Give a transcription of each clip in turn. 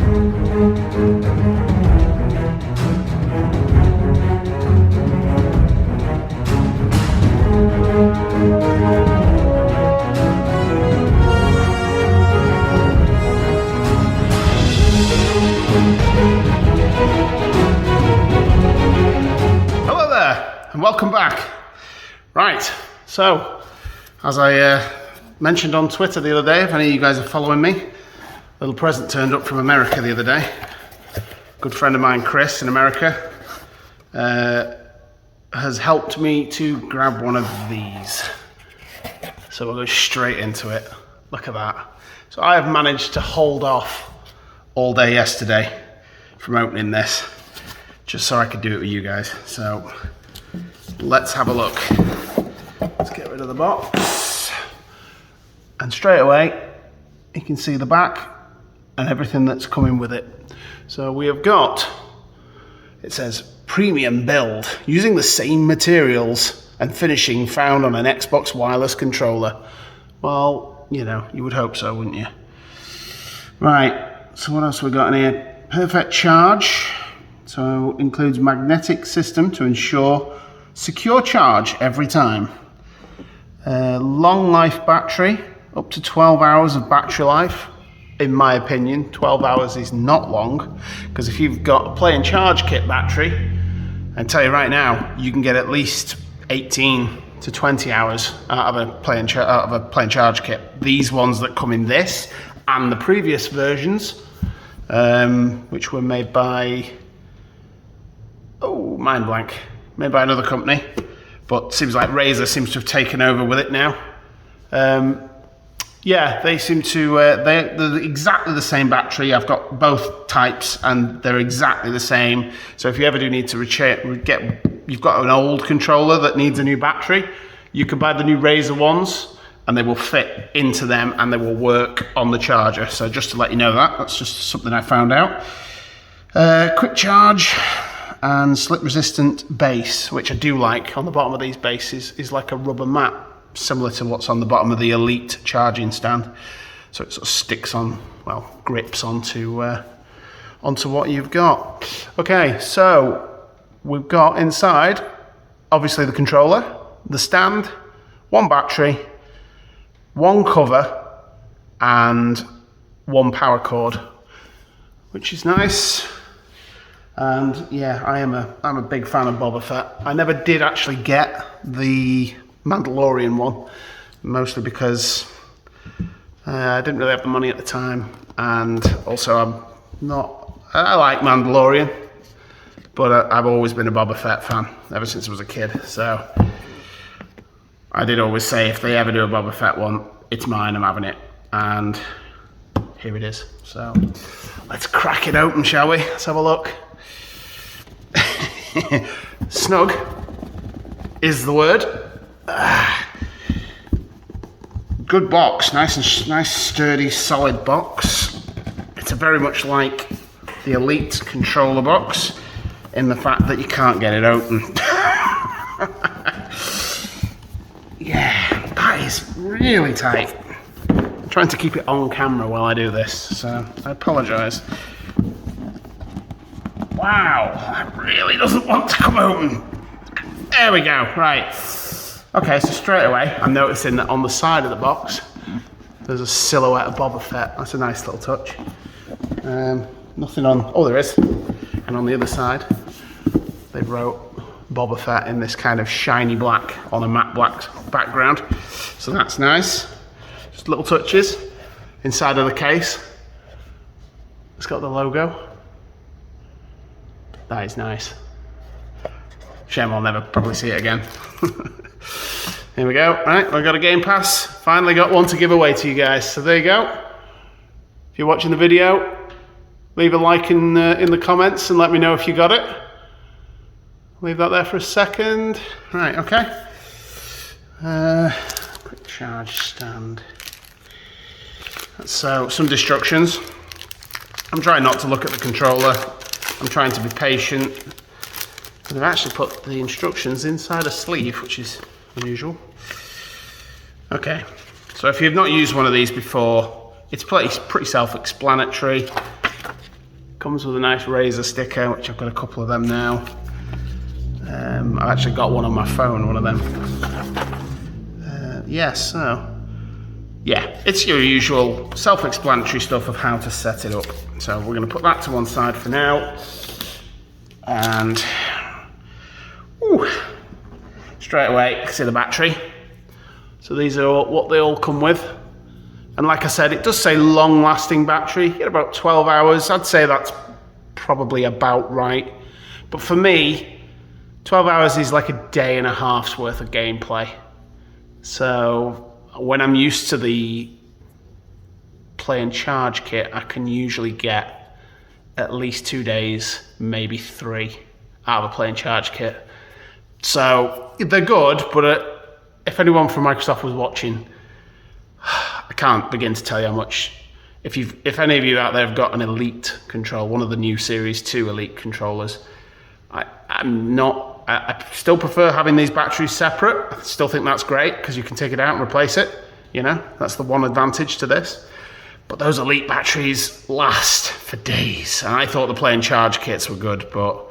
And welcome back. Right, so as I mentioned on Twitter the other day, if any of you guys are following me, a little present turned up from America the other day. A good friend of mine, Chris, in America, has helped me to grab one of these. So we'll go straight into it. Look at that. So I have managed to hold off all day yesterday from opening this, just so I could do it with you guys. So let's have a look. Let's get rid of the box. And straight away, you can see the back and everything that's coming with it. So we have got, it says, premium build, using the same materials and finishing found on an Xbox wireless controller. Well, you know, you would hope so, wouldn't you? Right, so what else we got in here? Perfect charge. So includes magnetic system to ensure secure charge every time. Long life battery, up to 12 hours of battery life. In my opinion, 12 hours is not long, because if you've got a play and charge kit battery, I tell you right now, you can get at least 18 to 20 hours out of a play and charge kit. These ones that come in this and the previous versions, which were made by, mind blank. Made by another company, but seems like Razer seems to have taken over with it now. Yeah, they seem to, they're exactly the same battery. I've got both types and they're exactly the same. So if you ever do need to you've got an old controller that needs a new battery, you can buy the new Razer ones and they will fit into them and they will work on the charger. So just to let you know that's just something I found out. Quick charge. And slip resistant base, which I do like. On the bottom of these bases is like a rubber mat, similar to what's on the bottom of the Elite charging stand. So it sort of sticks on, well, grips onto what you've got. Okay, so we've got inside, obviously the controller, the stand, one battery, one cover, and one power cord, which is nice. And yeah, I'm a big fan of Boba Fett. I never did actually get the Mandalorian one, mostly because I didn't really have the money at the time, and also I like Mandalorian, but I've always been a Boba Fett fan ever since I was a kid. So I did always say if they ever do a Boba Fett one, it's mine, I'm having it, and here it is. So let's crack it open, shall we? Let's have a look. Snug is the word. Good box, nice sturdy, solid box. It's very much like the Elite controller box in the fact that you can't get it open. Yeah, that is really tight. I'm trying to keep it on camera while I do this, so I apologise. Wow, that really doesn't want to come open. There we go, right. Okay, so straight away, I'm noticing that on the side of the box, there's a silhouette of Boba Fett. That's a nice little touch. Nothing on, oh there is. And on the other side, they wrote Boba Fett in this kind of shiny black on a matte black background. So that's nice. Just little touches. Inside of the case, it's got the logo. That is nice. Shame I'll never probably see it again. Here we go. Right, I've got a Game Pass. Finally got one to give away to you guys. So there you go. If you're watching the video, leave a like in the comments and let me know if you got it. Leave that there for a second. Right, okay. Quick charge stand. So some instructions. I'm trying not to look at the controller. I'm trying to be patient. They've actually put the instructions inside a sleeve, which is unusual. Okay, so if you've not used one of these before, it's pretty self-explanatory. Comes with a nice Razer sticker, which I've got a couple of them now. I've actually got one on my phone, one of them. Yes, so yeah, it's your usual self-explanatory stuff of how to set it up. So we're going to put that to one side for now. And straight away, see the battery. So these are what they all come with. And like I said, it does say long-lasting battery. You get about 12 hours. I'd say that's probably about right. But for me, 12 hours is like a day and a half's worth of gameplay. So when I'm used to the play and charge kit, I can usually get at least 2 days, maybe 3 out of a play and charge kit. So they're good, but if anyone from Microsoft was watching, I can't begin to tell you how much. If any of you out there have got an Elite control, one of the new Series 2 Elite controllers, I still prefer having these batteries separate. I still think that's great because you can take it out and replace it. You know, that's the one advantage to this. But those Elite batteries last for days. And I thought the play and charge kits were good, but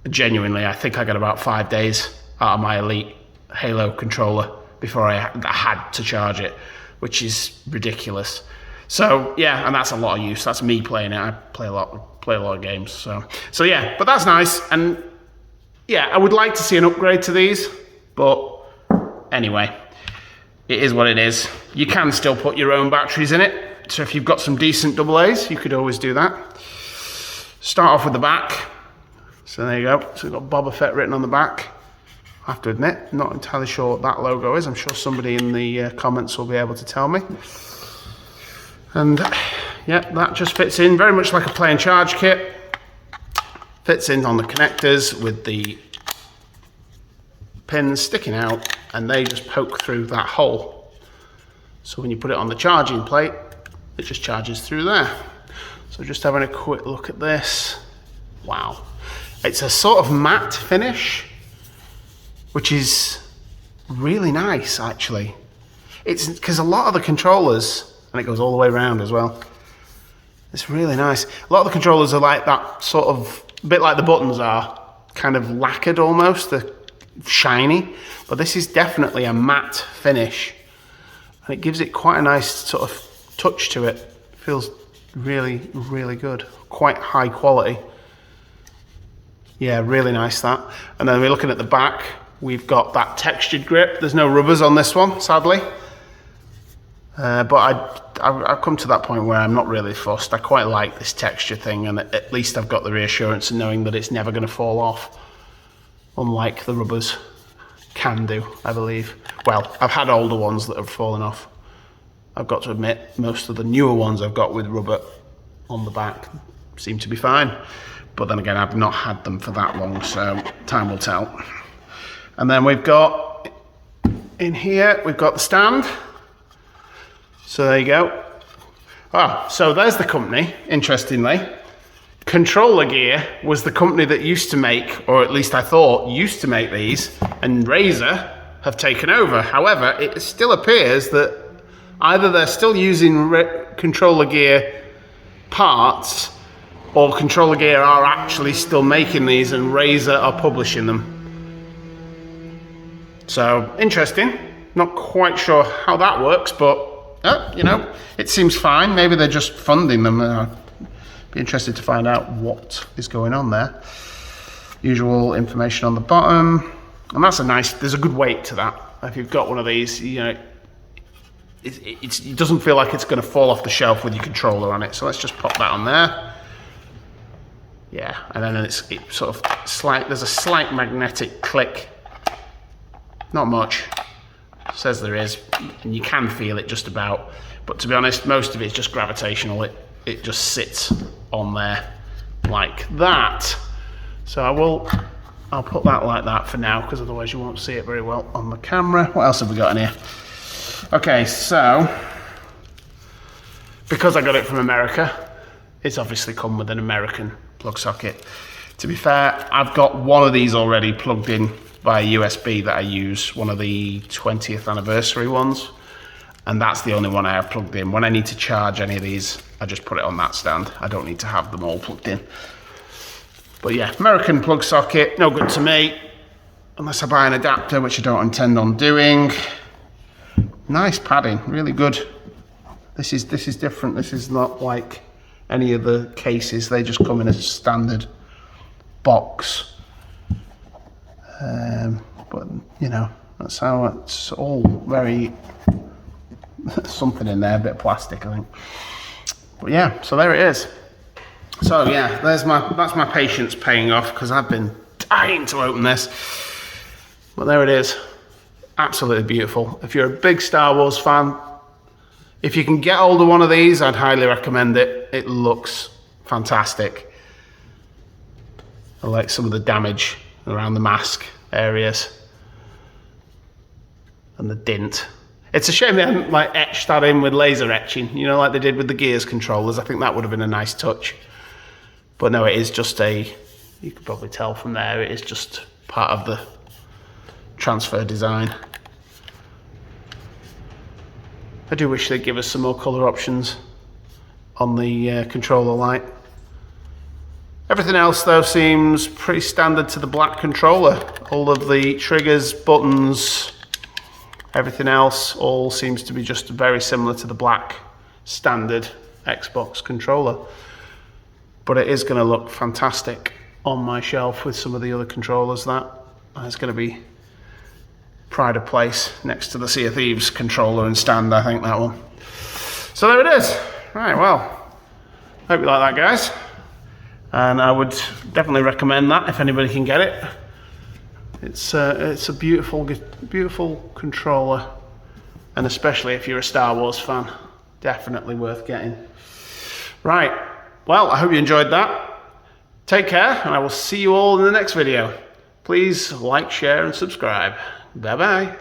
genuinely, I think I got about 5 days out of my Elite Halo controller before I had to charge it, which is ridiculous. So yeah, and that's a lot of use. That's me playing it. I play a lot of games. So yeah, but that's nice. And yeah, I would like to see an upgrade to these, but anyway, it is what it is. You can still put your own batteries in it. So if you've got some decent AA's, you could always do that. Start off with the back. So there you go. So we've got Boba Fett written on the back. I have to admit, not entirely sure what that logo is. I'm sure somebody in the comments will be able to tell me. And yeah, that just fits in very much like a play and charge kit. Fits in on the connectors with the pins sticking out, and they just poke through that hole. So when you put it on the charging plate, it just charges through there. So just having a quick look at this. Wow. It's a sort of matte finish, which is really nice, actually. It's because a lot of the controllers, and it goes all the way around as well. It's really nice. A lot of the controllers are like that sort of, a bit like the buttons are, kind of lacquered almost, they're shiny. But this is definitely a matte finish. And it gives it quite a nice sort of touch to it. It feels really, really good. Quite high quality. Yeah, really nice that. And then we're looking at the back. We've got that textured grip. There's no rubbers on this one, sadly. But I've come to that point where I'm not really fussed. I quite like this texture thing, and at least I've got the reassurance of knowing that it's never going to fall off, unlike the rubbers can do, I believe. Well, I've had older ones that have fallen off. I've got to admit, most of the newer ones I've got with rubber on the back seem to be fine. But then again, I've not had them for that long, so time will tell. And then we've got, in here, we've got the stand. So there you go. So there's the company, interestingly. Controller Gear was the company that used to make, or at least I thought, used to make these, and Razer have taken over. However, it still appears that either they're still using Controller Gear parts, or Controller Gear are actually still making these and Razer are publishing them. So, interesting. Not quite sure how that works, but, you know, it seems fine. Maybe they're just funding them. I'd be interested to find out what is going on there. Usual information on the bottom. And that's a nice, there's a good weight to that. If you've got one of these, you know, it doesn't feel like it's going to fall off the shelf with your controller on it. So let's just pop that on there. Yeah, and then it's sort of there's a slight magnetic click. Not much. It says there is, and you can feel it just about. But to be honest, most of it's just gravitational. It just sits on there like that. So I'll put that like that for now, because otherwise you won't see it very well on the camera. What else have we got in here? Okay, so because I got it from America, it's obviously come with an American plug socket. To be fair, I've got one of these already plugged in via USB that I use, one of the 20th anniversary ones. And that's the only one I have plugged in. When I need to charge any of these, I just put it on that stand. I don't need to have them all plugged in. But yeah, American plug socket, no good to me. Unless I buy an adapter, which I don't intend on doing. Nice padding, really good. This is different. This is not like any of the cases. They just come in a standard box. But you know, that's how it's all very something in there, a bit of plastic, I think. But yeah, so there it is. So yeah, that's my patience paying off, because I've been dying to open this. But there it is. Absolutely beautiful. If you're a big Star Wars fan, if you can get hold of one of these, I'd highly recommend it. It looks fantastic. I like some of the damage around the mask areas and the dint. It's a shame they hadn't like etched that in with laser etching, you know, like they did with the Gears controllers. I think that would have been a nice touch. But no, it is just you can probably tell from there, it is just part of the transfer design. I do wish they'd give us some more colour options on the controller light. Everything else though seems pretty standard to the black controller. All of the triggers, buttons, everything else all seems to be just very similar to the black standard Xbox controller. But it is going to look fantastic on my shelf with some of the other controllers. That's going to be pride of place next to the Sea of Thieves controller and stand, I think, that one. So there it is. Right, well, hope you like that, guys. And I would definitely recommend that if anybody can get it. It's a beautiful controller, and especially if you're a Star Wars fan, definitely worth getting. Right, well, I hope you enjoyed that. Take care, and I will see you all in the next video. Please like, share, and subscribe. Bye-bye.